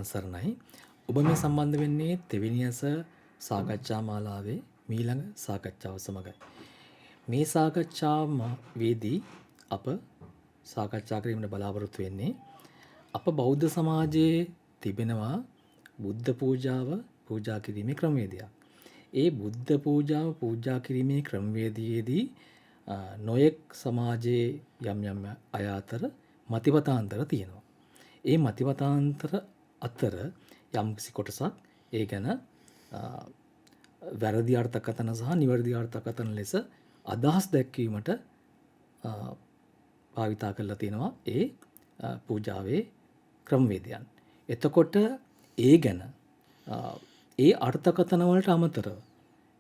තෙරුවන් සරණයි. ඔබ මේ සම්බන්ධ වෙන්නේ තෙවිනියස සාකච්ඡා මාලාවේ මීළඟ සාකච්ඡාව සමගයි. මේ සාකච්ඡාවේදී අප සාකච්ඡා කිරීමට බලාපොරොත්තු වෙන්නේ අප බෞද්ධ සමාජයේ තිබෙනවා බුද්ධ පූජාව පූජා කිරීමේ ක්‍රමවේදයක්. ඒ බුද්ධ පූජාව පූජා කිරීමේ ක්‍රමවේදයේදී නොයෙක් සමාජයේ යම් අය අතර මතිමතාන්තර තියෙනවා. ඒ මතිමතාන්තර අතර යම්කිසි කොටසක් ඒ ගැන වැරදි අර්ථකථන සහ නිවැරදි අර්ථකථන ලෙස අදහස් දැක්වීමට භාවිතා කරලා තියෙනවා ඒ පූජාවේ ක්‍රමවේදයන්. එතකොට ඒ ගැන ඒ අර්ථකථන වලට අමතරව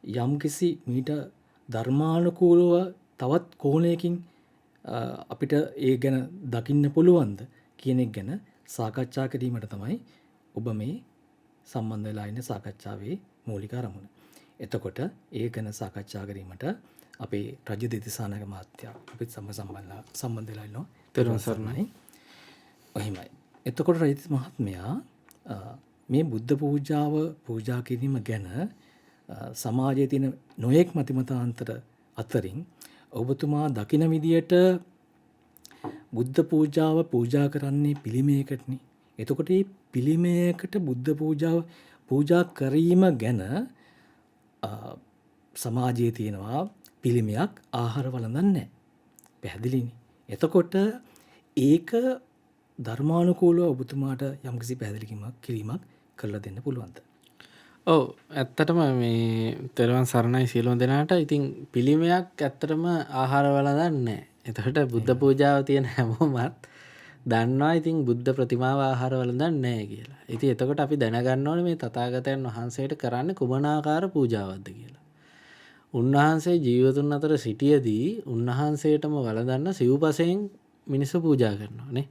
යම්කිසි මීට ධර්මානුකූලව තවත් කෝණයකින් අපිට ඒ ගැන දකින්න පුළුවන්ද කියන එක ගැන සාකච්ඡා කිරීමට තමයි ඔබ මේ සම්බන්ධ වෙලා ඉන්න සාකච්ඡාවේ මූලික අරමුණ. එතකොට ඒ ගැන සාකච්ඡා කිරීමට අපේ රජ්‍ය දෙතිසානක මහත්තයා අපිත් සම්බන්ධ වෙලා ඉන්නවා. තෙරුවන් සරණයි. එහෙමයි. එතකොට රජිත මහත්මයා මේ බුද්ධ පූජාව පූජා කිරීම ගැන සමාජයේ තියෙන නොයෙක් මතිමතාන්තර අතරින් ඔබතුමා දකින විදියට බුද්ධ පූජාව පූජා කරන්නේ පිළිමයකටනේ. එතකොට මේ පිළිමයකට බුද්ධ පූජාව පූජා කිරීම ගැන සමාජයේ තියෙනවා පිළිමයක් ආහාර වළඳන්නේ නැහැ. පැහැදිලිනේ. එතකොට ඒක ධර්මානුකූලව ඔබතුමාට යම්කිසි පැහැදිලි කිරීමක් කරලා දෙන්න පුළුවන්ද? ඔව් ඇත්තටම මේ තෙරුවන් සරණයි සියලුම දෙනාට. ඉතින් පිළිමයක් ඇත්තටම ආහාර වළඳන්නේ නැහැ. එතකොට බුද්ධ පූජාව තියෙන හැමෝමත් දන්නවා ඉතින් බුද්ධ ප්‍රතිමාව ආහාර වළඳන්නේ නැහැ කියලා. ඉතින් එතකොට අපි දැනගන්න ඕනේ මේ තථාගතයන් වහන්සේට කරන්නේ කුමනාකාර පූජාවක්ද කියලා. උන්වහන්සේ ජීවතුන් අතර සිටියදී උන්වහන්සේටම වළඳන්න සිව්පසයෙන් මිනිස්සු පූජා කරනවා නේ.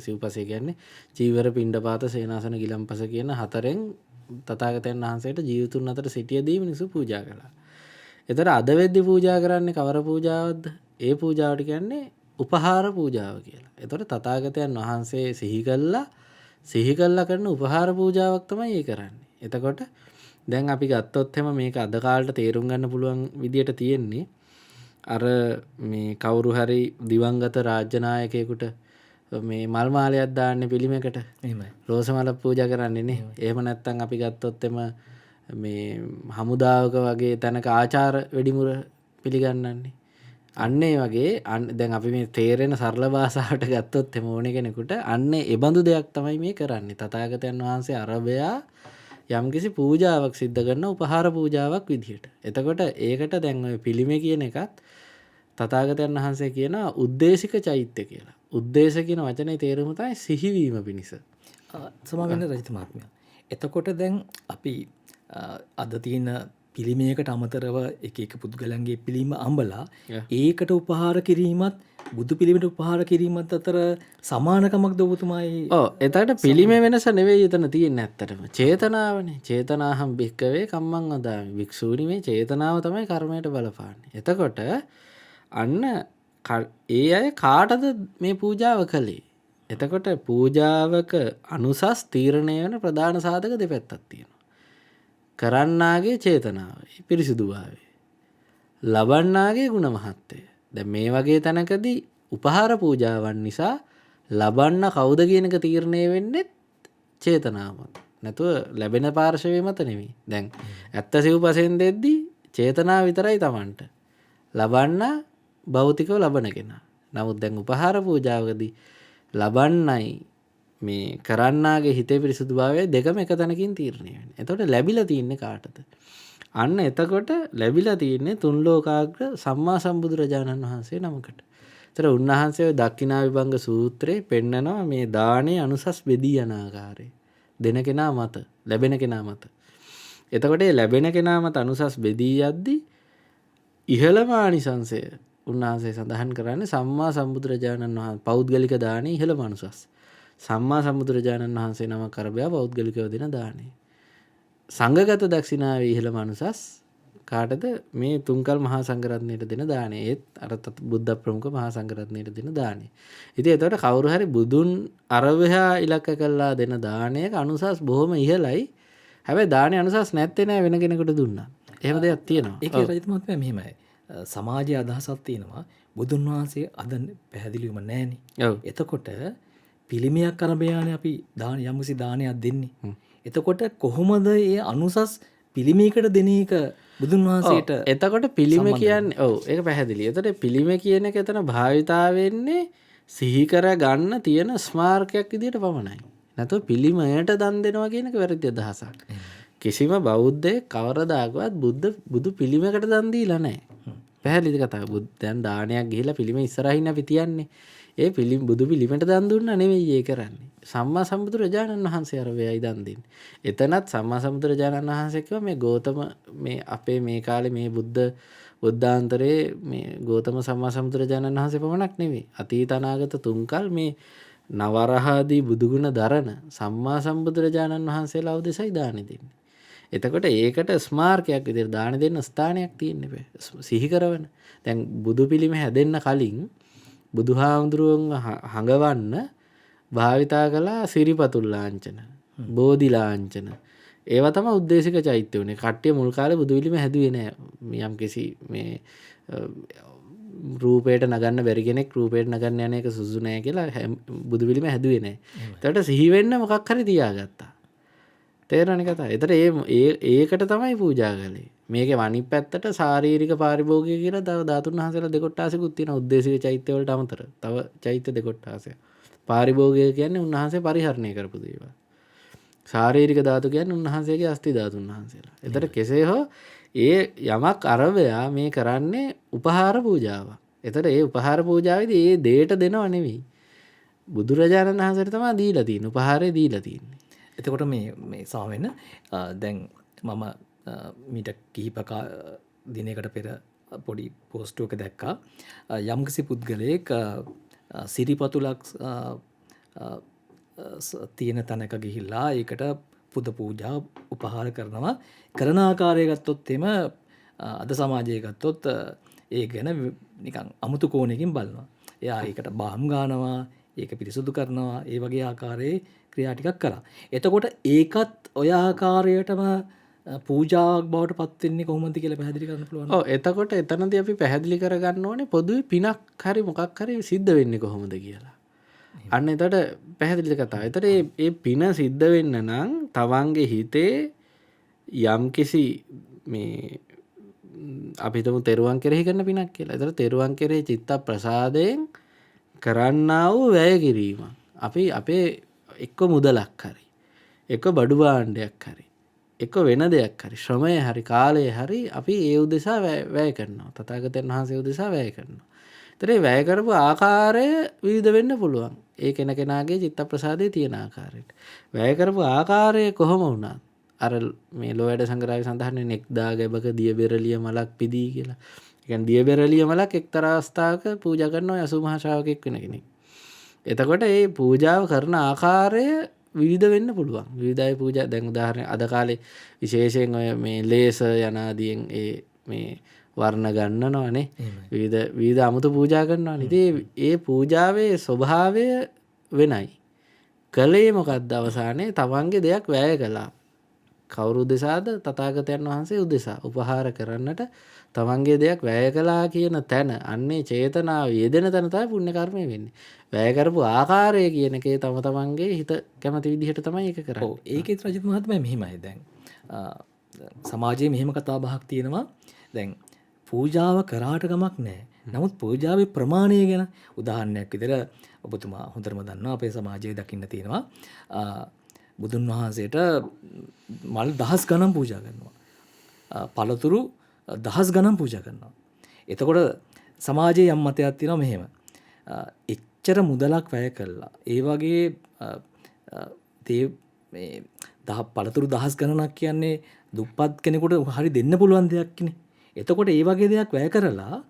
සිව්පසය කියන්නේ චීවර, පිණ්ඩපාත, සේනාසන, ගිලම්පස කියන හතරෙන් තථාගතයන් වහන්සේට ජීවතුන් අතර සිටියදී මිනිස්සු පූජා කළා. ඒතර අද වෙද්දි පූජා කරන්නේ කවර පූජාවක්ද? ඒ පූජාවට කියන්නේ උපහාර පූජාව කියලා. ඒතර තථාගතයන් වහන්සේ සිහි කළා කරන උපහාර පූජාවක් තමයි ඒ කරන්නේ. එතකොට දැන් අපි ගත්තොත් එම මේක අද කාලේට තේරුම් ගන්න පුළුවන් විදියට තියෙන්නේ අර මේ කවුරු හරි දිවංගත රාජ්‍ය නායකයෙකුට මේ මල් මාලයක් දාන්නේ පිළිමයකට. එහෙමයි. රෝස මල පූජා කරන්නේ නේ. එහෙම නැත්නම් අපි ගත්තොත් එම මේ හමුදාවක වගේ තැනක ආචාර වෙඩිමුර පිළිගන්නන්නේ. අන්න ඒ වගේ දැන් අපි මේ තේරෙන සරල භාෂාවට ගත්තොත් එම ඕනේ කෙනෙකුට අන්න ඒ බඳු දෙයක් තමයි මේ කරන්නේ. තථාගතයන් වහන්සේ අරබයා යම්කිසි පූජාවක් සිද්ධ කරන උපහාර පූජාවක් විදිහට. එතකොට ඒකට දැන් ඔය පිළිමේ කියන එකත් තථාගතයන් වහන්සේ කියන උද්දේශික චෛත්‍ය කියලා. උද්දේශ කියන වචනේ තේරුම තමයි සිහිවීම පිණිස. සමාවෙන්න රජිත මහත්මයා. එතකොට දැන් අපි අද තියෙන පිළිමයකට අමතරව එක පුද්ගලයන්ගේ පිළිම අඹලා ඒකට උපහාර කිරීමත් බුදු පිළිමයට උපහාර කිරීමත් අතර සමානකමක්ද ඔබතුමායි? ඔව් එතකොට පිළිමේ වෙනස නෙවෙයි එතන තියෙන්නේ ඇත්තටම. චේතනාවනේ. චේතනාහම් භික්කවේ කම්මං වදාමි. භික්ෂූනි මේ චේතනාව තමයි කර්මයට බලපාන්නේ. එතකොට අන්න ඒ අය කාටද මේ පූජාව කළේ? එතකොට පූජාවක අනුසස් තීරණය වෙන ප්‍රධාන සාධක දෙපැත්තක් තියෙනවා. කරන්නාගේ චේතනාවයි පිරිසිදුභාවය. ලබන්නාගේ ගුණ මහත්වය. දැන් මේ වගේ තැනකදී උපහාර පූජාවන් නිසා ලබන්න කවුද කියන එක තීරණය වෙන්නේ චේතනාව මත. නැතුව ලැබෙන පාර්ශවය මත නෙමෙයි. දැන් ඇත්ත සිව්පසෙන් දෙද්දී චේතනාව විතරයි Tamanට. ලබන්න භෞතිකව ලබන කෙනා. නමුත් දැන් උපහාර පූජාවකදී ලබන්නයි මේ කරන්නාගේ හිතේ පිරිසුදුභාවය දෙකම එක තැනකින් තීරණය වෙන්නේ. එතකොට ලැබිලා තින්නේ කාටද? අන්න එතකොට ලැබිලා තින්නේ තුන් ලෝකාග්‍ර සම්මා සම්බුදුරජාණන් වහන්සේ නමකට. ඒතර උන්වහන්සේ දක්ඛිනා විභංග සූත්‍රයේ පෙන්නනවා මේ දානේ අනුසස් බෙදී යන ආකාරය. දෙන කෙනා මත, ලැබෙන කෙනා මත. එතකොට මේ ලැබෙන කෙනා මත අනුසස් බෙදී යද්දී ඉහළම ආනිසංසය උන්වහන්සේ සඳහන් කරන්නේ සම්මා සම්බුදුරජාණන් වහන්සේ පෞද්ගලික දානේ ඉහළම අනුසස්. සම්මා සම්බුදුරජාණන් වහන්සේ නමක් කරබයා පෞද්ගලිකව දෙන දානේ. සංඝගත දක්ෂිනාවේ ඉහළම අනුසස් කාටද මේ තුන්කල් මහා සංඝරත්නයට දෙන දානය. ඒත් අර බුද්ධ ප්‍රමුඛ මහා සංඝරත්නයට දෙන දානය. ඉතින් එතකොට කවුරු හරි බුදුන් අරවහා ඉලක්ක කළා දෙන දානයක අනුසස් බොහොම ඉහළයි. හැබැයි දානය අනුසස් නැත්තේ නෑ වෙන කෙනෙකුට දුන්නා. එහෙම දෙයක් තියෙනවා. ඒක රජත මහත්මයා මෙහෙමයි. සමාජයේ අදහසක් තියෙනවා බුදුන් වහන්සේ අද පැහැදිලිවම නැහෙනි. එතකොට පිළිමයක් අරබයානේ අපි දාන යම්කිසි දානයක් දෙන්නේ. එතකොට කොහොමද ඒ අනුසස් පිළිමයකට දෙන එක බුදුන් වහන්සේට? එතකොට පිළිම කියන්නේ ඔව් ඒක පැහැදිලි. එතකොට පිළිම කියන එක එතන භාවිතා වෙන්නේ සිහි කර ගන්න තියෙන ස්මාරකයක් විදියට පමණයි. නැත්නම් පිළිමයට දන් දෙනවා කියන එක වැරදි අදහසක්. කිසිම බෞද්ධයෙක් කවරදාකවත් බුදු පිළිමයකට දන් දීලා නැහැ. පැහැදිලිද කතාව? දැන් දානයක් ගිහිලා පිළිම ඉස්සරහින් අපි තියන්නේ. ඒ බුදු පිළිමයට දන් දුන්නා නෙවෙයි ඒ කරන්නේ. සම්මා සම්බුදුරජාණන් වහන්සේ අර වෙයයි දන් දෙන්නේ. එතනත් සම්මා සම්බුදුරජාණන් වහන්සේ කිව්වා මේ ගෞතම මේ අපේ මේ කාලේ මේ බුද්ධාන්තරේ මේ ගෞතම සම්මා සම්බුදුරජාණන් වහන්සේ පමණක් නෙවෙයි. අතීත අනාගත තුන්කල් මේ නවරහාදී බුදුගුණ දරන සම්මා සම්බුදුරජාණන් වහන්සේලා උදෙසයි දාන දෙන්නේ. එතකොට ඒකට ස්මාරකයක් විදිහට දාන දෙන්න ස්ථානයක් තියෙන්න බෑ. සිහි කරවන. දැන් බුදු පිළිම හැදෙන්න කලින් බුදුහාමුදුරුවන් හඟවන්න භාවිතා කළා සිරිපතුල් ලාංඡන, බෝධි ලාංඡන. ඒවා තමයි උද්දේශික චෛත්‍ය උනේ. කට්ටිය මුල් කාලේ බුදු පිළිම හැදුවේ නෑ. යම්කිසි මේ රූපයට නගන්න බැරි කෙනෙක් රූපයට නගන්න යන එක සුසු නෑ කියලා බුදු පිළිම හැදුවේ නෑ. ඒකට සිහි වෙන්න මොකක් හරි තියාගත්තා. තේරෙනවනේ කතාව. ඒතර ඒකට තමයි පූජා කළේ. මේකේ අනිත් පැත්තට ශාරීරික පාරිභෝගික කියලා තව ධාතුන් වහන්සේලා දෙකොට්ටාසෙකුත් තියෙනවා. උද්දේශික චෛත්‍ය වලට අමතරව. තව චෛත්‍ය දෙකොට්ටාසයක්. පාරිභෝගික කියන්නේ උන්වහන්සේ පරිහරණය කරපු දේවල්. ශාරීරික ධාතු කියන්නේ උන්වහන්සේගේ අස්ථි ධාතුන් වහන්සේලා. ඒතර කෙසේ හෝ ඒ යමක් අරබයා මේ කරන්නේ උපහාර පූජාවක්. ඒතර ඒ උපහාර පූජාවේදී ඒ දෙයට දෙනව නෙවෙයි. බුදුරජාණන් වහන්සේට තමයි දීලා තියෙන්නේ. උපහාරය දීලා තියෙන්නේ. එතකොට මේ සාවෙන්න දැන් මම මීට කිහිප දිනයකට පෙර පොඩි පෝස්ටුවක දැක්කා යම්කිසි පුද්ගලයෙක් සිරිපතුලක් තියෙන තැනක ගිහිල්ලා ඒකට පුද පූජා උපහාර කරනවා. කරන ආකාරය ගත්තොත් එම අද සමාජයේ ගත්තොත් ඒ ගැන නිකන් අමුතු කෝණයකින් බලනවා. එයා ඒකට බාම් ගානවා, ඒක පිරිසුදු කරනවා, ඒ වගේ ආකාරයේ ක්‍රියා ටිකක් කරා. එතකොට ඒකත් ඔය ආකාරයටම පූජාවක් බවට පත් වෙන්නේ කොහොමද කියලා පැහැදිලි කරන්න පුළුවන්. ඔව් එතකොට එතනදී අපි පැහැදිලි කරගන්න ඕනේ පොදුවේ පිනක් හරි මොකක් හරි සිද්ධ වෙන්නේ කොහොමද කියලා. අන්න එතකොට පැහැදිලි කතාව. එතකොට මේ පින සිද්ධ වෙන්න නම් තවන්ගේ හිතේ යම්කිසි මේ අපි හිතමු තෙරුවන් කෙරෙහි කරන පිනක් කියලා. එතකොට තෙරුවන් කෙරෙහි චිත්ත ප්‍රසාදයෙන් කරන්නා වූ වැය කිරීම. අපි අපේ එක්ක මුදලක් හරි එක්ක බඩු භාණ්ඩයක් හරි එක්ක වෙන දෙයක් හරි ශ්‍රමය හරි කාලය හරි අපි ඒ උදෙසා වැය කරනවා. තථාගතයන් වහන්සේ උදෙසා වැය කරනවා. ඒතරේ වැය කරපු ආකාරය විවිධ වෙන්න පුළුවන්. ඒ කෙනාගේ චිත්ත ප්‍රසාදයේ තියෙන ආකාරයට. වැය කරපු ආකාරය කොහොම වුණත් අර මේ ලෝයඩ සංග්‍රහය සඳහන් වෙන එක්දා ගැබක දියබෙරළිය මලක් පිදී කියලා. ඒ කියන්නේ දියබෙරළිය මලක් එක්තරා අවස්ථාවක පූජා කරන ඔය 80 මහා ශ්‍රාවකෙක් වෙන කෙනෙක්. එතකොට මේ පූජාව කරන ආකාරය විවිධ වෙන්න පුළුවන්. විවිධයි පූජා. දැන් උදාහරණ අද කාලේ විශේෂයෙන් ඔය මේ ලේස යනාදීන් මේ වර්ණ ගන්නනවනේ. විවිධ අමුතු පූජා කරනවනේ. ඉතින් ඒ පූජාවේ ස්වභාවය වෙනයි. කලේ මොකක්ද අවසානයේ තමන්ගේ දෙයක් වැය කළා. කවුරු උදෙසාද? තථාගතයන් වහන්සේ උදෙසා. උපහාර කරන්නට තමන්ගේ දෙයක් වැය කළා කියන තැන අන්නේ චේතනාව යෙදෙන තැන තමයි පුණ්‍ය කර්මය වෙන්නේ. වැය කරපු ආකාරය කියන එකේ තමන්ගේ හිත කැමති විදිහට තමයි ඒක කරන්නේ. ඔව් ඒකෙත් රජත් මහත්මයා මෙහිමයි. දැන් සමාජයේ මෙහෙම කතා බහක් තියෙනවා. දැන් පූජාව කරාට ගමක් නැහැ. නමුත් පූජාවේ ප්‍රමාණය ගැන උදාහරණයක් විදිහට ඔබතුමා හොඳටම දන්නවා අපේ සමාජයේ දකින්න තියෙනවා. බුදුන් වහන්සේට මල් දහස් ගණන් පූජා කරනවා. පළතුරු දහස් ගණන් පූජා කරනවා. එතකොට සමාජයේ යම් මතයක් තියෙනවා මෙහෙම. එච්චර මුදලක් වැය කළා. ඒ වගේ පළතුරු දහස් ගණනක් කියන්නේ දුප්පත් කෙනෙකුට හරි දෙන්න පුළුවන් දෙයක් නේ. එතකොට ඒ වගේ දෙයක් වැය කරලා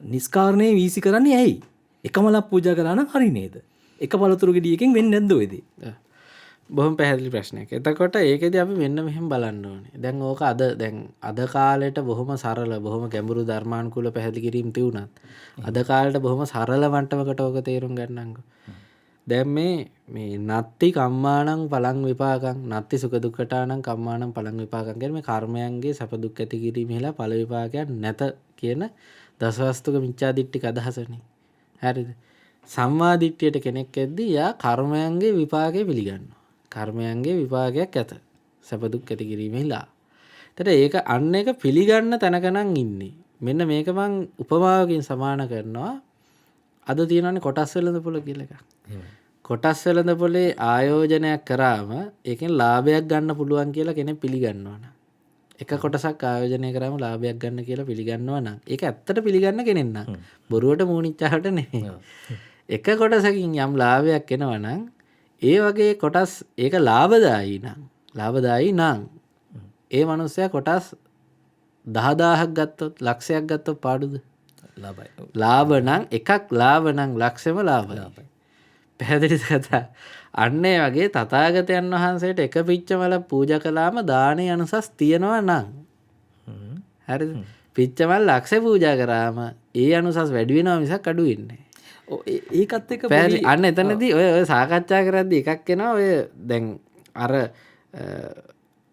නිස්කාරණේ වීසි කරන්නේ ඇයි? එක මලක් පූජා කරා නම් හරි නේද? එක පළතුරු ගෙඩියකින් වෙන්නේ නැද්ද ඔය දේ? බොහොම පැහැදිලි ප්‍රශ්නයක්. එතකොට ඒකෙදි අපි මෙන්න මෙහෙම බලන්න ඕනේ. දැන් ඕක අද කාලෙට බොහොම සරල, බොහොම ගැඹුරු ධර්මානුකූල පැහැදිලි කිරීම තියුණත් අද කාලෙට බොහොම සරල මට්ටමකට ඕක තේරුම් ගන්නංගෝ. දැන් මේ නත්ති කම්මානං පලං විපාකං නත්ති සුඛ දුක්ඛටානං කම්මානං පලං විපාකං කියන මේ කර්මයන්ගේ සැප දුක් ඇති කිරීමෙහිලා ඵල විපාකයක් නැත කියන දසවස්තුක මිච්ඡා දිට්ඨික අදහසනේ. හරිද? සම්මා දිට්ඨියට කෙනෙක් එද්දී යා කර්මයන්ගේ විපාකය පිළිගන්නවා. කර්මයන්ගේ විපාකයක් ඇත. සැප දුක් ඇති කිරීමෙහිලා. එතකොට ඒක අන්න එක පිළිගන්න තැනක නම් ඉන්නේ. මෙන්න මේක මං උපමාවකින් සමාන කරනවා. අද තියෙනවානේ කොටස් වෙළඳ පොළ කියලා එකක්. කොටස් වෙළඳ පොලේ ආයෝජනයක් කරාම ඒකෙන් ලාභයක් ගන්න පුළුවන් කියලා කෙනෙක් පිළිගන්නවා නම් එක කොටසක් ආයෝජනය කරාම ලාභයක් ගන්න කියලා පිළිගන්නවා නම් ඒක ඇත්තට පිළිගන්න කෙනෙක් නම් බොරුවට මූණිච්චාවට නෙමෙයි. එක කොටසකින් යම් ලාභයක් එනවා නම් ඒ වගේ කොටස් ඒක ලාභදායී නම් ඒ මනුස්සයා කොටස් 10000ක් ගත්තොත් ලක්ෂයක් ගත්තොත් පාඩුද? ලාභයි. ලාභ නම් එකක් ලාභ නම් ලක්ෂෙම ලාභයි. පැහැදිලිද කතා? අන්න ඒ වගේ තථාගතයන් වහන්සේට එක පිච්චමල පූජා කළාම දානේ අනුසස් තියනවා නම් හරිද? පිච්චමල් ලක්ෂ පූජා කරාම ඒ අනුසස් වැඩි වෙනවා මිසක් අඩු වෙන්නේ නැහැ. ඒකත් එක්ක අන්න එතනදී ඔය සාකච්ඡා කරද්දී එකක් එනවා ඔය දැන් අර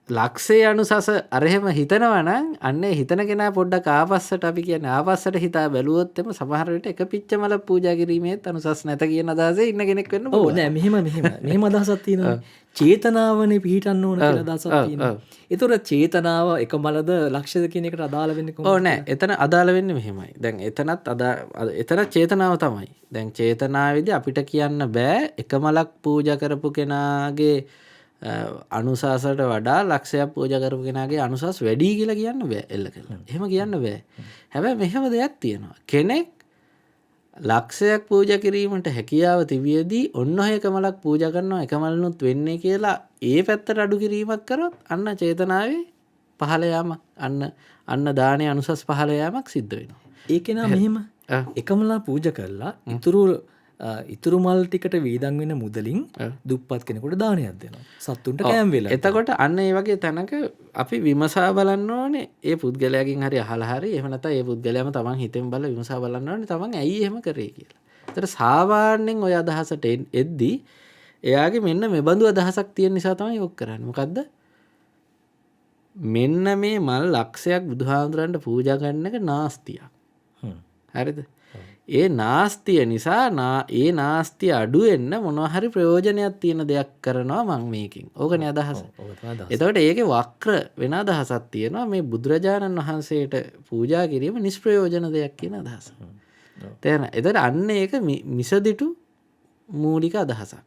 ලක්ෂයේ අනුසස අරහෙම හිතනවා නම් අන්නේ හිතන කෙනා පොඩ්ඩක් ආපස්සට අපි කියන්නේ ආපස්සට හිතා බැලුවොත් එම සමහර විට එක පිච්චමල පූජා කිරීමේත් අනුසස් නැත කියන අදහසේ ඉන්න කෙනෙක් වෙන්න පුළුවන්. ඔව් නෑ මෙහෙම අදහසක් තියෙනවා. චේතනාවනේ පිහිටන්න ඕන කියලා අදහසක් තියෙනවා. ඒතොර චේතනාව එක මලද ලක්ෂද කියන එකට අදාළ වෙන්නේ කොහොමද? ඔව් නෑ එතන අදාළ වෙන්නේ මෙහෙමයි. දැන් එතන චේතනාව තමයි. දැන් චේතනාවේදී අපිට කියන්න බෑ එක මලක් පූජා කරපු කෙනාගේ අනුසාසට වඩා ලක්ෂයක් පූජා කරපු කෙනාගේ අනුසස් වැඩි කියලා කියන්න බෑ එල්ල කළා. එහෙම කියන්න බෑ. හැබැයි මෙහෙම දෙයක් තියෙනවා. කෙනෙක් ලක්ෂයක් පූජා කිරීමට හැකියාව තිබියදී ඔන්න ඔය එකමලක් පූජා කරනවා එකමලනුත් වෙන්නේ කියලා ඒ පැත්තට අඩු කිරීමක් කරොත් අන්න චේතනාවේ පහළ යාමක් අන්න දානේ අනුසස් පහළ යාමක් සිද්ධ වෙනවා. ඒක නා මෙහෙම එකමලා පූජා කරලා ඉතුරු මල් ටිකට වේදන් වෙන මුදලින් දුප්පත් කෙනෙකුට දානයක් දෙනවා. සත්තුන්ට කෑම් වෙලා. එතකොට අන්න ඒ වගේ තැනක අපි විමසා බලන්න ඕනේ ඒ පුද්ගලයාගෙන් හරි අහලා හරි එහෙම නැත්නම් ඒ පුද්ගලයාම තමන් හිතෙන් බලලා විමසා බලන්න ඕනේ තමන් ඇයි එහෙම කරේ කියලා. ඒතර සාමාන්‍යයෙන් ওই අදහසට එද්දී එයාගේ මෙන්න මේ බඳු අදහසක් තියෙන නිසා තමයි යොක් කරන්නේ. මොකද්ද? මෙන්න මේ මල් ලක්ෂයක් බුදුහාමුදුරන්ට පූජා කරන එක නාස්තියක්. හරිද? ඒ නාස්තිය නිසා ඒ නාස්තිය අඩු වෙන්න මොනවා හරි ප්‍රයෝජනයක් තියෙන දෙයක් කරනවා මං මේකෙන්. ඕකනේ අදහස. එතකොට ඒකේ වක්‍ර වෙන අදහසක් තියෙනවා මේ බුදුරජාණන් වහන්සේට පූජා කිරීම නිෂ්ප්‍රයෝජන දෙයක් කියන අදහස. තේරෙනවද? එතකොට අන්න ඒක මිසදිටු මූලික අදහසක්.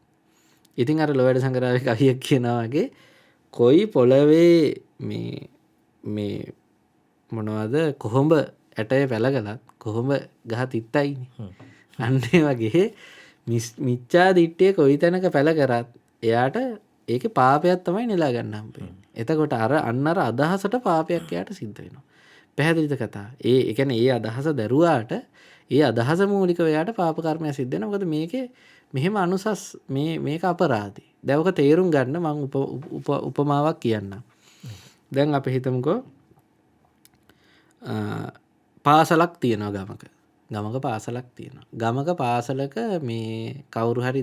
ඉතින් අර ලෝයඩ සංග්‍රහයේ කවියක් කියනවා වගේ කොයි පොළවේ මේ මොනවද කොහොඹ ඇටේ පැලගලත් කොහොම ගහ තිත්තයිනේ. අන්න ඒ වගේ මිච්ඡා දිට්ඨිය කොයි තැනක පැල කරත් එයාට ඒකේ පාපයක් තමයි නෙලා ගන්න හම්බෙන්නේ. එතකොට අර අදහසට පාපයක් එයාට සිද්ධ වෙනවා. පැහැදිලිද කතාව? ඒ කියන්නේ ඒ අදහස දරුවාට ඒ අදහස මූලිකව එයාට පාප කර්මයක් සිද්ධ වෙනවා. මොකද මේකේ මෙහෙම අනුසස් මේක අපරාධයි. දැන් ඔක තේරුම් ගන්න මම උපමාවක් කියන්නම්. දැන් අපි හිතමුකෝ පාසලක් තියෙනවා ගමක පාසලක් තියෙනවා. ගමක පාසලක මේ කවුරු හරි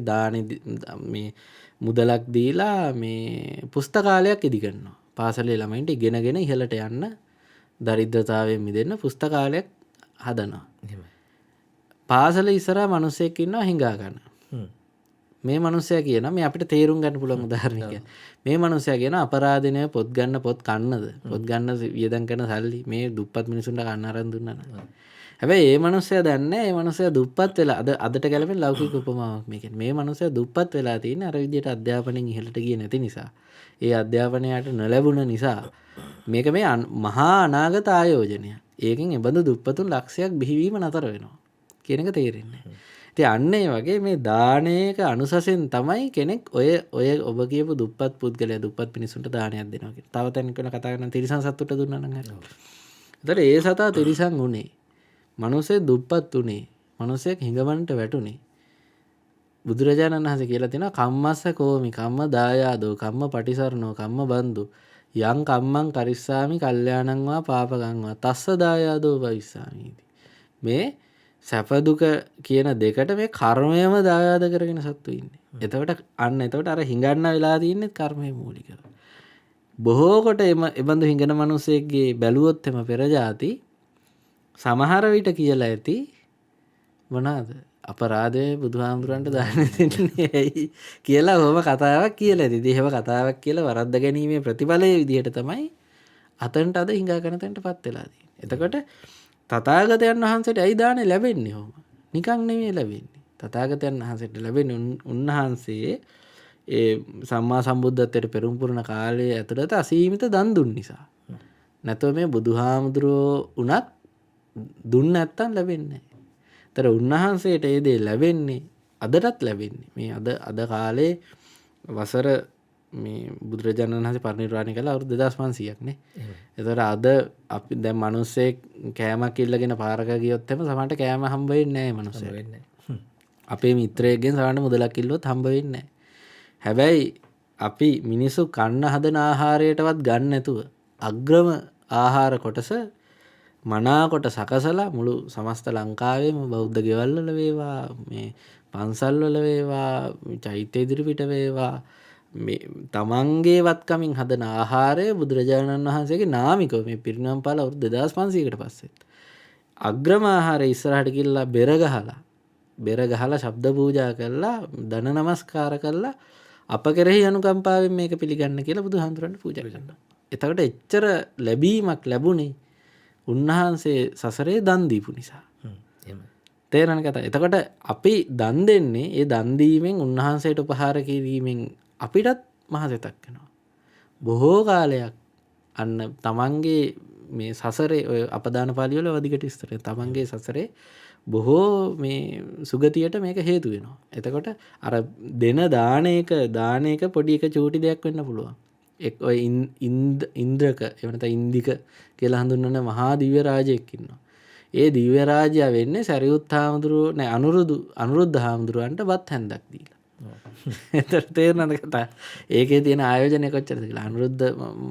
මේ මුදලක් දීලා මේ පුස්තකාලයක් ඉදිකරනවා. පාසලේ ළමයින්ට ඉගෙනගෙන ඉහළට යන්න දරිද්‍රතාවයෙන් මිදෙන්න පුස්තකාලයක් හදනවා. පාසල ඉස්සරහා මිනිස්සෙක් ඉන්නවා හිඟා ගන්න. මේ මිනිස්සයා කියනවා මේ අපිට තේරුම් ගන්න පුළුවන් උදාහරණයක්. මේ මිනිස්සයා කියනවා අපරාධිනේ පොත් ගන්න පොත් කන්නද? පොත් ගන්න වියදම් කරන සල්ලි මේ දුප්පත් මිනිසුන්ට කන්න අරන් දුන්නා නේද? හැබැයි මේ මිනිස්සයා දන්නේ මේ මිනිස්සයා දුප්පත් වෙලා අදට ගැලපෙන ලෞකික උපමාවක් මේකෙන්. මේ මිනිස්සයා දුප්පත් වෙලා තියෙන්නේ අර විදියට අධ්‍යාපනයෙන් ඉහළට ගියේ නැති නිසා. ඒ අධ්‍යාපනයට නොලැබුණ නිසා මේක මේ මහා අනාගත ආයෝජනය. ඒකෙන් එබඳු දුප්පතුන් ලක්ෂයක් බිහිවීම නතර වෙනවා කියන එක තේරෙන්නේ. ඉතින් අන්න ඒ වගේ මේ දානයක අනුසසෙන් තමයි කෙනෙක් ඔය ඔබ කියපු දුප්පත් පුද්ගලයා දුප්පත් මිනිසුන්ට දානයක් දෙනවා කියලා. තව තැනක වෙන කතා කරන තිරිසන් සතුට දුන්නා නම් හරි. ඒතර ඒ සතා තිරිසන් උනේ. මිනිස්සේ දුප්පත් උනේ. මිනිස්සෙක් හිඟවන්නට වැටුනේ. බුදුරජාණන් වහන්සේ කියලා තියෙනවා කම්මස්ස කෝමි කම්ම දායාදෝ කම්ම පටිසරණෝ කම්ම බන්දු යං කම්මං කරිස්සාමි කල්යාණං වා පාපකං වා තස්ස දායාදෝ භවිස්සාමි. මේ සැප දුක කියන දෙකට මේ කර්මයම දායාද කරගෙන සත්තු ඉන්නේ. එතකොට අර හිඟන්න වෙලා තියෙන්නේ කර්මයේ මූලිකව. බොහෝ කොට එබඳු හිඟන මිනිසෙක්ගේ බැලුවොත් එම පෙර જાති සමහර විට කියලා ඇති මොනවාද අපරාධය බුදුහාමුදුරන්ට දාන දෙන්නේ ඇයි කියලා ඔහොම කතාවක් කියලා ඇති. ඉතින් එහෙම කතාවක් කියලා වරද්ද ගැනීමේ ප්‍රතිඵලයේ විදිහට තමයි අතන්ට අද හිඟා කරන තැනටපත් වෙලා තියෙන්නේ. එතකොට තථාගතයන් වහන්සේට ඇයි දානේ ලැබෙන්නේ ඔහොම? නිකන් නෙමෙයි ලැබෙන්නේ. තථාගතයන් වහන්සේට ලැබෙන්නේ උන්වහන්සේ ඒ සම්මා සම්බුද්ධත්වයට පෙරම් පුරන කාලයේ ඇතුළත අසීමිත දන් දුන් නිසා. නැත්නම් මේ බුදුහාමුදුරෝ උනත් දුන්න නැත්තම් ලැබෙන්නේ නැහැ. ඒතර උන්වහන්සේට ඒ දේ ලැබෙන්නේ අදටත් ලැබෙන්නේ. මේ අද කාලේ වසර මේ බුදුරජාණන් වහන්සේ පරිනිර්වාණය කළා අවුරුදු 2500ක් නේ. ඒතර අද අපි දැන් මිනිස්සෙක් කෑමක් ඉල්ලගෙන පාරක ගියොත් එම සමහරට කෑම හම්බ වෙන්නේ නැහැ මිනිස්සෙට. අපේ මිත්‍රයෙක්ගෙන් සමහරට මුදලක් ඉල්ලුවොත් හම්බ වෙන්නේ නැහැ. හැබැයි අපි මිනිස්සු කන්න හදන ආහාරයටවත් ගන්න නැතුව අග්‍රම ආහාර කොටස මනාකොට සකසලා මුළු සමස්ත ලංකාවේම බෞද්ධ ගෙවල් වල වේවා මේ පන්සල් වල වේවා චෛත්‍ය ඉදිරිපිට වේවා මේ තමන්ගේ වත්කමින් හදන ආහාරය බුදුරජාණන් වහන්සේගේ නාමිකව මේ පිරිනමන පාල අවුරුදු 2500කට පස්සෙත් අග්‍රම ආහාරය ඉස්සරහට ගිහලා බෙර ගහලා ශබ්ද පූජා කරලා දන නමස්කාර කරලා අප කෙරෙහි අනුකම්පාවෙන් මේක පිළිගන්න කියලා බුදුහාමුදුරන්ට පූජා කරනවා. එතකොට එච්චර ලැබීමක් ලැබුණේ උන්වහන්සේ සසරේ දන් දීපු නිසා. තේරෙන කතාව. එතකොට අපි දන් දෙන්නේ ඒ දන් දීමෙන් උන්වහන්සේට උපහාර කිරීමෙන් අපිටත් මහසෙතක් වෙනවා. බොහෝ කාලයක් අන්න තමන්ගේ මේ සසරේ ඔය අපදාන පාළි වල වදිකට විස්තර. තමන්ගේ සසරේ බොහෝ මේ සුගතියට මේක හේතු වෙනවා. එතකොට අර දෙන දානයක පොඩි එක චූටි දෙයක් වෙන්න පුළුවන්. ඔය ඉන්ද්‍රක එවනත ඉන්දික කියලා හඳුන්වන මහා දිව්‍ය රාජයෙක් ඉන්නවා. ඒ දිව්‍ය රාජයා වෙන්නේ සරියුත් හාමුදුරුවෝ නෑ අනුරුද්ධ හාමුදුරුවන්ට බත් හැන්දක් දීලා. එතකොට තේරෙනවද කතාව? ඒකේ තියෙන ආයෝජනය කොච්චරද කියලා. අනුරුද්ධ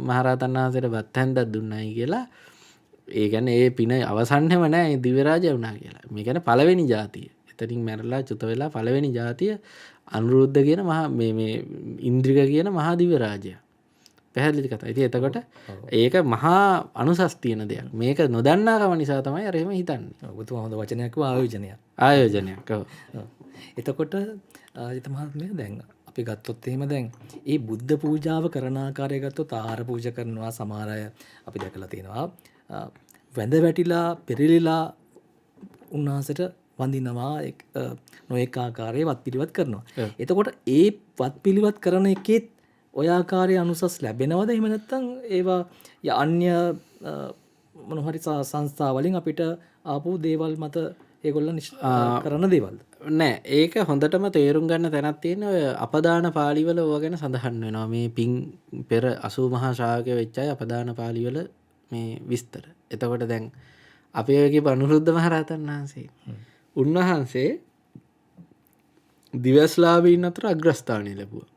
මහරහතන් වහන්සේට බත් හැන්දක් දුන්නයි කියලා. ඒ කියන්නේ ඒ පින අවසන්නෙම නෑ ඒ දිව්‍ය රාජයා වුණා කියලා. මේ කියන්නේ පළවෙනි ජාතිය. එතනින් මැරලා චුත වෙලා පළවෙනි ජාතිය අනුරුද්ධ කියන මහා මේ ඉන්ද්‍රික කියන මහා දිව්‍ය රාජයා. පැහැදිලි කතා. ඉතින් එතකොට ඒක මහා අනුසස් තියෙන දෙයක්. මේක නොදන්නාකම නිසා තමයි අර එහෙම හිතන්නේ. ඔබතුමා හොඳ වචනයක් ආයෝජනයක්. ආයෝජනයක්. ඔව්. එතකොට අජිත මහත්මයා දැන් අපි ගත්තොත් එහෙම දැන් ඒ බුද්ධ පූජාව කරන ආකාරය ගත්තොත් ආහාර පූජා කරනවා සමහර අය අපි දැකලා තියෙනවා. වැඳ වැටිලා පෙරලිලා උන්වහන්සේට වඳිනවා නොඑක ආකාරයේ වත් පිළිවත් කරනවා. එතකොට ඒ වත් පිළිවත් කරන එකෙත් ඔය ආකාරයේ අනුසස් ලැබෙනවද? එහෙම නැත්නම් ඒවා අන්‍ය මොන හරි සංස්ථා වලින් අපිට ආපු දේවල් මත ඒගොල්ලන් කරන දේවල්ද? නෑ, ඒක හොඳටම තේරුම් ගන්න තැනක් තියෙන ඔය අපදාන පාළිවල ඕවා ගැන සඳහන් වෙනවා. මේ පින් පෙර 80 මහා ශ්‍රාවකයෝ වෙච්ච අය අපදාන පාළිවල මේ විස්තර. එතකොට දැන් අපි ඔය කියපු අනුරුද්ධ මහරහතන් වහන්සේ උන්වහන්සේ දිවස්ලාභීන් අතර අග්‍රස්ථානය ලැබුවා.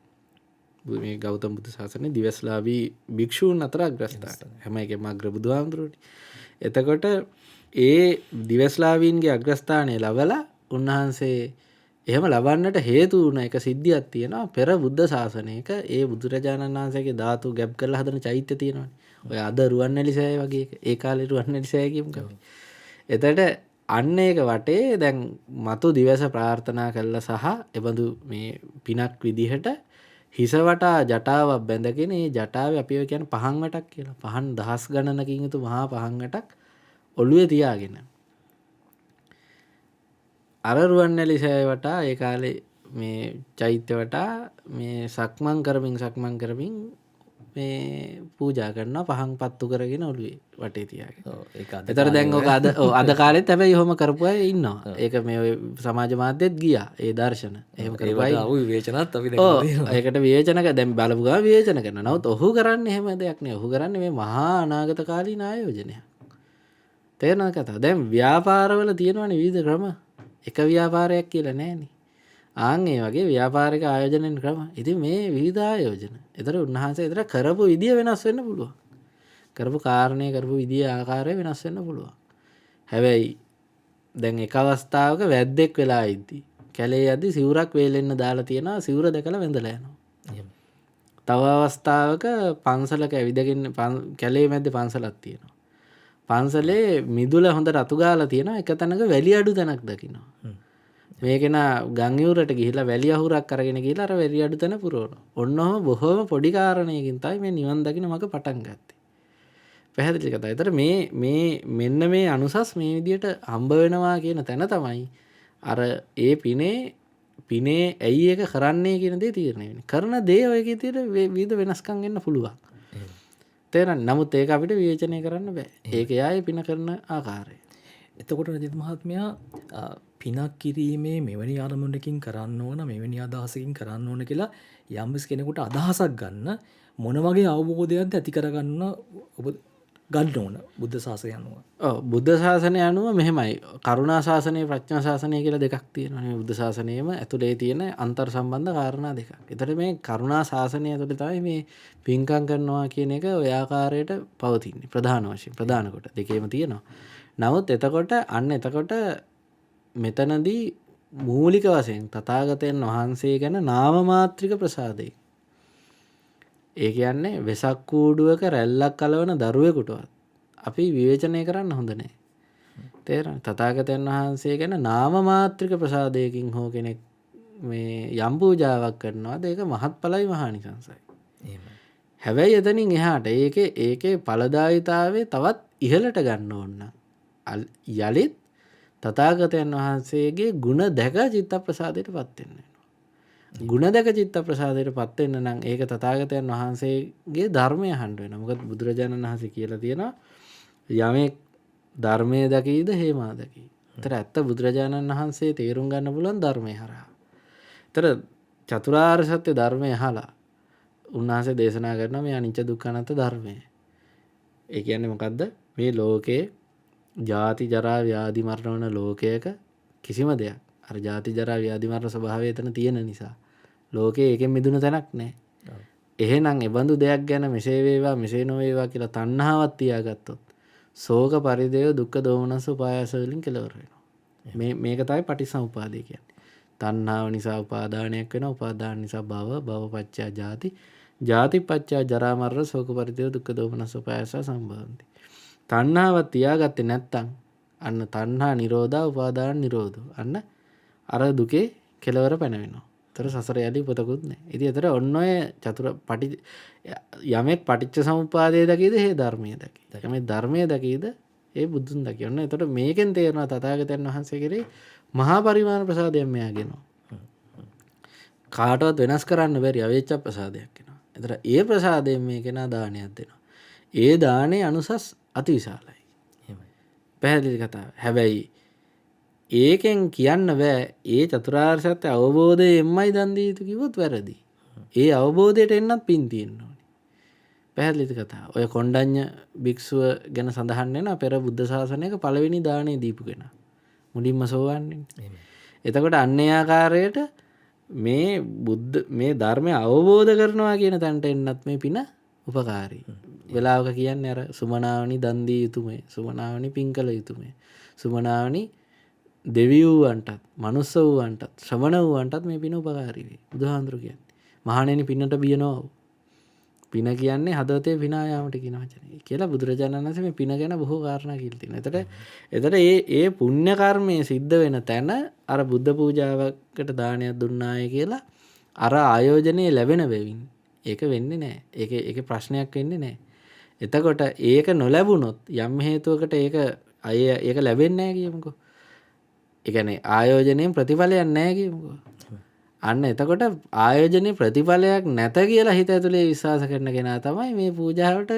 මේ ගෞතම බුදු සාසනේ දිවස්ලාභී භික්ෂූන් අතර අග්‍රස්ථාන. හැම එකම අග්‍ර බුදුහාමුදුරුවනේ. එතකොට ඒ දිවස්ලාභීන්ගේ අග්‍රස්ථානය ලැබලා උන්වහන්සේ එහෙම ලබන්නට හේතු වුණ එක සිද්ධියක් තියෙනවා. පෙර බුද්ධ ශාසනයක ඒ බුදුරජාණන් වහන්සේගේ ධාතු ගැබ් කරලා හදන චෛත්‍ය තියෙනවානේ. ඔය අද රුවන්වැලිසෑය වගේ ඒ කාලේ රුවන්වැලිසෑය කියමුකෝ. එතකොට අන්න ඒක වටේ දැන් මතු දිවස ප්‍රාර්ථනා කළා සහ එබඳු මේ පිනක් විදිහට හිස වටා ජටාවක් බැඳගෙන ඒ ජටාවේ අපි ඔය කියන්නේ පහන් වටක් කියලා. පහන් දහස් ගණනකින් යුතු මහා පහන් වටක් ඔළුවේ තියාගෙන අර රුවන්වැලිසෑය වටා ඒ කාලේ මේ චෛත්‍ය වටා මේ සක්මන් කරමින් මේ පූජා කරනවා පහන් පත්තු කරගෙන ඔළුවේ වටේ තියාගෙන. ඒතර දැන් ඔක අද කාලෙත් හැබැයි ඔහොම කරපු අය ඉන්නවා. ඒක මේ සමාජ මාධ්‍යෙත් ගියා ඒ දර්ශන. එහෙම කරපු අය විවේචනත් අපි දැක්කා. ඒකට විවේචන දැන් බලපු ගා විවේචන කරනවා. නමුත් ඔහු කරන්නේ එහෙම දෙයක් නෙවෙයි. ඔහු කරන්නේ මේ මහා අනාගත කාලීන ආයෝජනයක්. තේරෙනවද කතාව? දැන් ව්‍යාපාරවල තියෙනවනේ විවිධ ක්‍රම. එක ව්‍යාපාරයක් කියලා නෑනේ. ආන් ඒ වගේ ව්‍යාපාරික ආයෝජනයෙන් ක්‍රම. ඉතින් මේ විවිධ ආයෝජන. ඒතර උන්වහන්සේ ඒතර කරපු විදිය වෙනස් වෙන්න පුළුවන්. කරපු කාරණේ කරපු විදිය ආකාරය වෙනස් වෙන්න පුළුවන්. හැබැයි දැන් එක අවස්ථාවක වැද්දෙක් වෙලා ඉද්දි කැලේ යද්දි සිවුරක් වේලෙන්න දාලා තියෙනවා. සිවුර දැකලා වැඳලා යනවා. එහෙම. තව අවස්ථාවක පන්සලක ඇවිදගෙන කැලේ මැද්දේ පන්සලක් තියෙනවා. පන්සලේ මිදුල හොඳ රතු ගාලා තියෙනවා. එක තැනක වැලි අඩු තැනක් දකිනවා. මේකෙන ගම් යුරට ගිහිල්ලා වැලි අහුරක් අරගෙන ගිහිල්ලා අර වැලි අඩු තැන පුරවනවා. ඔන්නෝම බොහොම පොඩි කාරණයකින් තමයි මේ නිවන් දකින්න මග පටන් ගත්තේ. පැහැදිලි කතාව. ඒතර මේ මෙන්න මේ අනුසස් මේ විදියට හම්බ වෙනවා කියන තැන තමයි අර ඒ පිනේ ඇයි ඒක කරන්නේ කියන දේ තීරණය වෙන්නේ. කරන දේ ඔය විදියට විවිධ වෙනස්කම් වෙන්න පුළුවන්. තේරෙනවද? නමුත් ඒක අපිට විවේචනය කරන්න බෑ. ඒක යායේ පින කරන ආකාරය. එතකොට රජිත් මහත්මයා පිනක් කිරීමේ මෙවැනි අරමුණකින් කරන්න ඕන මෙවැනි අදහසකින් කරන්න ඕන කියලා යම්කිසි කෙනෙකුට අදහසක් ගන්න මොන වගේ අවබෝධයක්ද ඇති කරගන්න ඔබ ගන්න ඕන බුද්ධ ශාසනය අනුව? ඔව් බුද්ධ ශාසනය අනුව මෙහෙමයි. කරුණා ශාසනය ප්‍රඥා ශාසනය කියලා දෙකක් තියෙනවා. මේ බුද්ධ ශාසනයේම ඇතුලේ තියෙන අන්තර් සම්බන්ධ කාරණා දෙකක්. ඒතර මේ කරුණා ශාසනය ඇතුලේ තමයි මේ පින්කම් කරනවා කියන එක ඔය ආකාරයට පවතින්නේ. ප්‍රධාන වශයෙන් ප්‍රධාන කොට දෙකේම තියෙනවා. නමුත් එතකොට මෙතනදී මූලික වශයෙන් තථාගතයන් වහන්සේ ගැන නාම මාත්‍රික ප්‍රසාදේ. ඒ කියන්නේ වෙසක් කූඩුවක රැල්ලක් කලවන දරුවෙකුටවත් අපි විවේචනය කරන්න හොඳ නැහැ. තේරෙනවද? තථාගතයන් වහන්සේ ගැන නාම මාත්‍රික ප්‍රසාදයකින් හෝ කෙනෙක් මේ යම් පූජාවක් කරනවාද ඒක මහත්ඵලයි මහානිසංසයි. එහෙමයි. හැබැයි එතනින් එහාට ඒකේ ඵලදායීතාවය තවත් ඉහළට ගන්න ඕන නම් යලිත් තථාගතයන් වහන්සේගේ ගුණ දැක චිත්ත ප්‍රසාදයට පත් වෙන්න වෙනවා. ගුණ දැක චිත්ත ප්‍රසාදයට පත් වෙන්න නම් ඒක තථාගතයන් වහන්සේගේ ධර්මය අහන්න වෙනවා. මොකද බුදුරජාණන් වහන්සේ කියලා තියෙනවා යමෙක් ධර්මයේ දකීද හේමා දකී. ඒතර ඇත්ත බුදුරජාණන් වහන්සේ තේරුම් ගන්න පුළුවන් ධර්මය හරහා. ඒතර චතුරාර්ය සත්‍ය ධර්මය අහලා උන්වහන්සේ දේශනා කරනවා මේ අනිච්ච දුක්ඛ අනාත්ම ධර්මය. ඒ කියන්නේ මොකද්ද? මේ ලෝකේ ජාති ජරා ව්‍යාධි මරණ වන ලෝකයක කිසිම දෙයක් අර ජාති ජරා ව්‍යාධි මරණ ස්වභාවය එතන තියෙන නිසා ලෝකේ ඒකෙන් මිදුණු තැනක් නැහැ. එහෙනම් ඒ බඳු දෙයක් ගැන මෙසේ වේවා මෙසේ නොවේවා කියලා තණ්හාවක් තියාගත්තොත් ශෝක පරිදේව දුක්ඛ දෝමනස උපායාස වලින් කෙලවර වෙනවා. මේක තමයි පටිච්චසමුපාදය කියන්නේ. තණ්හාව නිසා උපාදානයක් වෙනවා. උපාදාන නිසා භව, භව පත්‍ය ජාති, ජාති පත්‍ය ජරා මරණ ශෝක පරිදේව දුක්ඛ දෝමනස උපායාස සම්භවಂತಿ. තණ්හාව තියාගත්තේ නැත්තම් අන්න තණ්හා නිරෝධා උපාදාන නිරෝධෝ. අන්න අර දුකේ කෙලවර පැනවෙනවා. ඒතර සසර යලි උපතකුත් නැහැ. ඉතින් ඒතර ඔන්න ඔය යමෙක් පටිච්ච සමුප්පාදයේ දකීද හේ ධර්මයේ දකීද? යමෙක් ධර්මයේ දකීද ඒ බුදුන් දකී. ඔන්න ඒතර මේකෙන් තේරෙනවා තථාගතයන් වහන්සේ කෙරේ මහා පරිමාණ ප්‍රසාදයක් මෙයාගෙනවා. කාටවත් වෙනස් කරන්න බැරි අවේච්ච ප්‍රසාදයක් එනවා. ඒතර ඒ ප්‍රසාදයෙන් මේ කෙනා දානයක් දෙනවා. ඒ දානේ අනුසස් අතිවිශාලයි. එහෙමයි. පැහැදිලි කතාව. හැබැයි ඒකෙන් කියන්න බෑ ඒ චතුරාර්ය සත්‍ය අවබෝධයෙන්මයි දන් දිය යුතු කිව්වොත් වැරදි. ඒ අවබෝධයට එන්නත් පින් තියෙන්න ඕනේ. පැහැදිලිද කතාව. ඔය කොණ්ඩඤ්ඤ භික්ෂුව ගැන සඳහන් වෙනවා පෙර බුද්ධ ශාසනයක පළවෙනි දාණය දීපු කෙනා. මුලින්ම සෝවන් වෙන්නේ. එතකොට අන්නේ ආකාරයට මේ ධර්මය අවබෝධ කරනවා කියන තැනට එන්නත් මේ පින උපකාරී. වෙලාවක කියන්නේ අර සුමනාවනි දන් දිය යුතුමයි. සුමනාවනි පින් කළ යුතුමයි. සුමනාවනි දෙවියන්ටත් මනුස්ස වූවන්ටත් ශ්‍රමණ වූවන්ටත් මේ පින උපකාරී වේ. බුදුහාඳුරු කියන්නේ. මහණෙනි පින්නට බිය නොවව්. පින කියන්නේ හදවතේ විනා යාමට කියන වචනේ. කියලා බුදුරජාණන් වහන්සේ මේ පින ගැන බොහෝ කාරණා කියලා තියෙනවා. එතකොට ඒ පුණ්‍ය කර්මයේ සිද්ධ වෙන තැන අර බුද්ධ පූජාවකට දානයක් දුන්නාය කියලා අර ආයෝජනයේ ලැබෙන වෙවින් ඒක වෙන්නේ නැහැ. ඒකේ ප්‍රශ්නයක් වෙන්නේ නැහැ. එතකොට ඒක නොලැබුණොත් යම් හේතුවකට ඒක ලැබෙන්නේ නැහැ කියමුකෝ. ඒ කියන්නේ ආයෝජනයෙන් ප්‍රතිඵලයක් නැහැ කියමුකෝ. අන්න එතකොට ආයෝජනයේ ප්‍රතිඵලයක් නැත කියලා හිත ඇතුලේ විශ්වාස කරන කෙනා තමයි මේ පූජාවට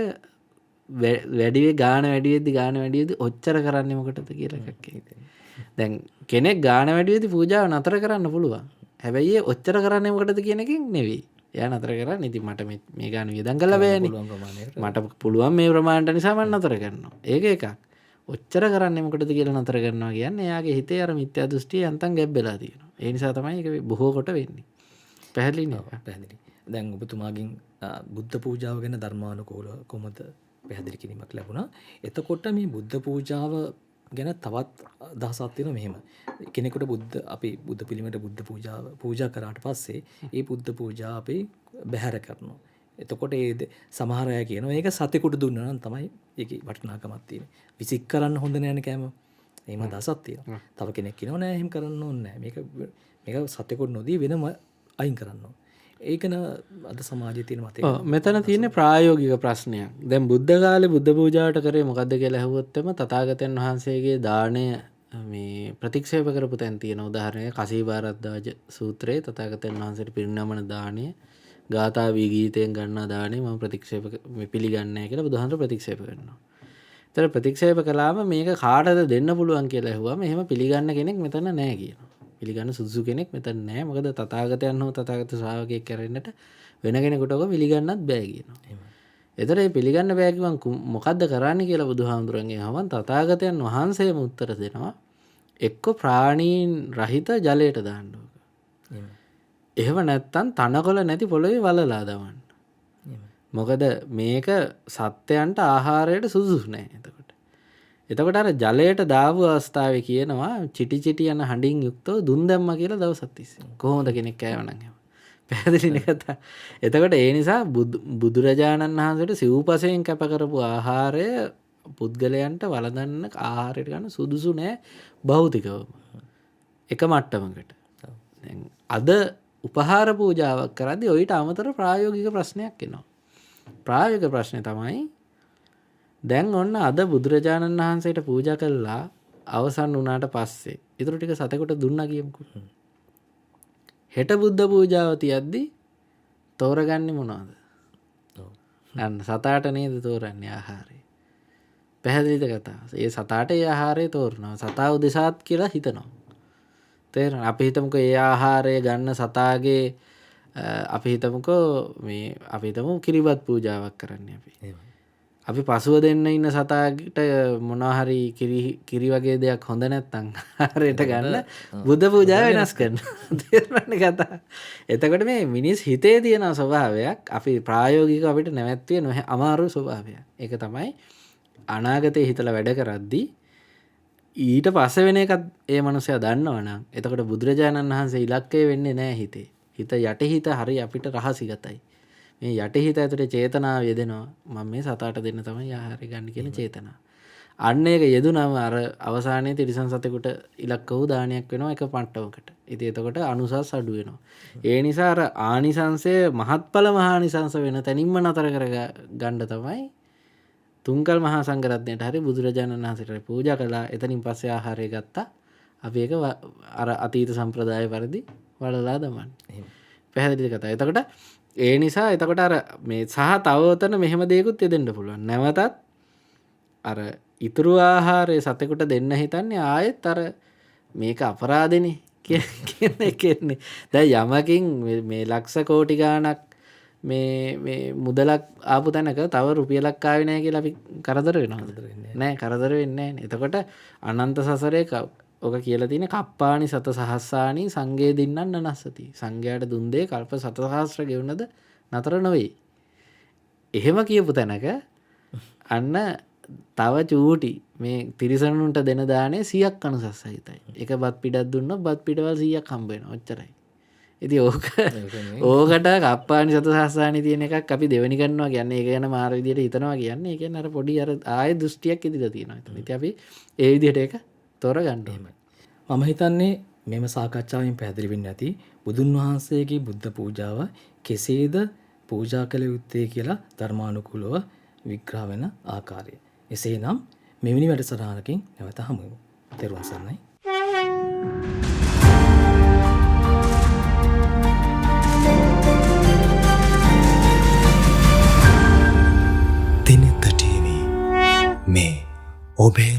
ගාන වැඩි වෙද්දි ඔච්චර කරන්නේ මොකටද කියලා එකක් හිතෙන්නේ. දැන් කෙනෙක් ගාන වැඩි වෙද්දි පූජාව නතර කරන්න පුළුවන්. හැබැයි ඒ ඔච්චර කරන්නේ මොකටද කියන එකෙන් නෙවෙයි. එයා නතර කරන්නේ ඉතින් මට මේ ගාන වියදම් කරලා බෑනේ. මට පුළුවන් මේ ප්‍රමාණයට නිසා මම නතර කරනවා. ඒක එකක්. ඔච්චර කරන්නේ මොකටද කියලා නතර කරනවා කියන්නේ එයාගේ හිතේ අර මිත්‍යා දෘෂ්ටිය යන්තම් ගැබ්බෙලා තියෙනවා. ඒ නිසා තමයි ඒක බොහෝ කොට වෙන්නේ. පැහැදිලි නේද? පැහැදිලි. දැන් ඔබතුමාගෙන් බුද්ධ පූජාව ගැන ධර්මානුකූල කොහොමද පැහැදිලි කිරීමක් ලැබුණා. එතකොට මේ බුද්ධ පූජාව ගැන තවත් අදහසක් තියෙනවා මෙහෙම. කෙනෙකුට අපි බුද්ධ පිළිමයට බුද්ධ පූජා කරාට පස්සේ ඒ බුද්ධ පූජා අපි බැහැර කරනවා. එතකොට ඒ සමහර අය කියනවා ඒක සතෙකුට දුන්නා නම් තමයි ඒකේ වටිනාකමක් තියෙන්නේ. විසික් කරන්න හොඳ නෑනේ කෑම. එහෙම අදහසක් තියෙනවා. තව කෙනෙක් කියනවා නෑ එහෙම කරන්න ඕනේ නෑ. මේක සතෙකුට නොදී වෙනම අයින් කරන්න ඕනේ. ඒකන අද සමාජයේ තියෙන මතය. මෙතන තියෙන්නේ ප්‍රායෝගික ප්‍රශ්නයක්. දැන් බුද්ධ කාලේ බුද්ධ පූජාවට කරේ මොකද්ද කියලා අහුවොත් එම තථාගතයන් වහන්සේගේ දාණය මේ ප්‍රතික්ෂේප කරපු තැන් තියෙන උදාහරණයක් කසීභාරද්වාජ සූත්‍රයේ තථාගතයන් වහන්සේට පිරිනමන දාණය ගාථා වී ගීතයෙන් ගන්නා දාණය මම පිළිගන්නේ නැහැ කියලා බුදුහාමුදුරුවෝ ප්‍රතික්ෂේප කරනවා. ඒතර ප්‍රතික්ෂේප කළාම මේක කාටද දෙන්න පුළුවන් කියලා ඇහුවාම එහෙම පිළිගන්න කෙනෙක් මෙතන නැහැ කියනවා. පිළිගන්න සුදුසු කෙනෙක් මෙතන නැහැ. මොකද තථාගතයන් හෝ තථාගත ශ්‍රාවකයෙක් කරන්නට වෙන කෙනෙකුට ඔක පිළිගන්නත් බෑ කියනවා. ඒතර මේ පිළිගන්න බෑ කිව්වන් මොකද්ද කරන්නේ කියලා බුදුහාමුදුරන්ගෙන් අහවන් තථාගතයන් වහන්සේම උත්තර දෙනවා. එක්ක ප්‍රාණීන් රහිත ජලයට දාන්න ඕක. එහෙම නැත්තම් තනකොළ නැති පොළොවේ වලලා දවන්න. මොකද මේක සත්‍යයන්ට ආහාරයට සුදුසු නැහැ එතකොට. එතකොට අර ජලයට දාපු අවස්ථාවේ කියනවා චිටි චිටි යන හඬින් යුක්තව දුන් දැම්මා කියලා දවසක් තිස්සේ. කොහොමද කෙනෙක් කෑවනම් එහෙම. පැහැදිලිනේ කතා. එතකොට ඒ නිසා බුදුරජාණන් වහන්සේට සිව්පසයෙන් කැප කරපු ආහාරය පුද්ගලයන්ට වළඳන්න ආහාරයට ගන්න සුදුසු නෑ භෞතිකවම. එක මට්ටමකට. දැන් අද උපහාර පූජාවක් කරද්දී ඔయిత අමතර ප්‍රායෝගික ප්‍රශ්නයක් එනවා. ප්‍රායෝගික ප්‍රශ්නේ තමයි දැන් ඔන්න අද බුදුරජාණන් වහන්සේට පූජා කළා අවසන් වුණාට පස්සේ ඊටු ටික සතෙකුට දුන්නා කියමුකෝ. හෙට බුද්ධ පූජාව තියද්දී තෝරගන්නේ මොනවද? අන්න සතාට නේද තෝරන්නේ ආහාරය. පැහැදිලිද කතාව? ඒ සතාට ඒ ආහාරය තෝරනවා. සතා උදෙසාත් කියලා හිතනවා. තේරෙනවද? අපි හිතමුකෝ ඒ ආහාරය ගන්න සතාගේ අපි හිතමු කිරිබත් පූජාවක් කරන්නේ අපි. අපි පසුව දෙන්න ඉන්න සතාට මොනවා හරි කිරි වගේ දෙයක් හොඳ නැත්නම් ආහාරයට ගන්න බුද්ධ පූජාව වෙනස් කරනවා. තේරුණානේ කතාව. එතකොට මේ මිනිස් හිතේ තියෙන ස්වභාවයක් අපි ප්‍රායෝගිකව අපිට නැවැත්විය නොහැ අමාරු ස්වභාවයක්. ඒක තමයි අනාගතේ හිතලා වැඩ කරද්දී ඊට පස්සේ වෙන එකත් ඒ මනුස්සයා දන්නවනම් එතකොට බුදුරජාණන් වහන්සේ ඉලක්කය වෙන්නේ නැහැ හිතේ. හිත යටිහිත හරි අපිට රහසිගතයි. මේ යටිහිත ඇතුලේ චේතනාව යෙදෙනවා. මම මේ සතාට දෙන්න තමයි ආහාරය ගන්න කියන චේතනාව. අන්න ඒක යෙදුනම අර අවසානයේ තිරිසන් සතෙකුට ඉලක්ක වූ දානයක් වෙනවා එක පට්ටමකට. ඉතින් එතකොට අනුසස් අඩු වෙනවා. ඒ නිසා අර ආනිසංසය මහත්ඵල මහානිසංස වෙන තැනින්ම නතර කර ගන්න තමයි තුන්කල් මහා සංඝරත්නයට හරි බුදුරජාණන් වහන්සේට පූජා කළා. එතනින් පස්සේ ආහාරය ගත්තා. අපි ඒක අර අතීත සම්ප්‍රදාය පරිදි වලලා දමන්නේ. පැහැදිලිද කතාව? එතකොට ඒ නිසා එතකොට අර මේ සහ තව උතන මෙහෙම දෙයක්ත් දෙන්න පුළුවන්. නැවතත් අර ඉතුරු ආහාරය සතෙකුට දෙන්න හිතන්නේ ආයෙත් අර මේක අපරාධනේ කියන එකනේ. දැන් යමකින් මේ ලක්ෂ කෝටි ගාණක් මේ මුදලක් ආපු තැනක තව රුපියලක් ආවේ නැහැ කියලා අපි කරදර වෙනවද? නෑ කරදර වෙන්නේ නැහැ. එතකොට අනන්ත සසරේ ඔක කියලා තියෙන කප්පානි සත සහස්සානි සංගේ දින්නන්න නස්සති. සංඝයාට දුන් දේ කල්ප 7,000 ගෙවුනද නතර නොවේ. එහෙම කියපු තැනක අන්න තව චූටි මේ තිරිසනුන්ට දෙන දානේ 100ක් අනුසස්සහිතයි. එක බත් පිටක් දුන්නොත් බත් පිටවල් 100ක් හම්බ වෙනවා. ඔච්චරයි. ඉතින් ඕකට කප්පානි සත සහස්සානි තියෙන එකක් අපි දෙවෙනි කරනවා කියන්නේ ඒක ගැන මාර විදියට හිතනවා කියන්නේ. ඒ කියන්නේ අර පොඩි අර ආයේ දෘෂ්ටියක් ඉදිරියට තියෙනවා. ඉතින් අපි ඒ විදිහට ඒක තෝරගන්න ඕනේ. මම හිතන්නේ මෙම සාකච්ඡාවෙන් පැහැදිලි වෙන්නේ නැති බුදුන් වහන්සේගේ බුද්ධ පූජාව කෙසේද පූජා කළ යුත්තේ කියලා ධර්මානුකූලව විග්‍රහ වෙන ආකාරය. එසේනම් මෙවැනි වැඩසටහනකින් නැවත හමු වෙමු. ත්වන් සරණයි. දිනිත TV මේ ඔබේ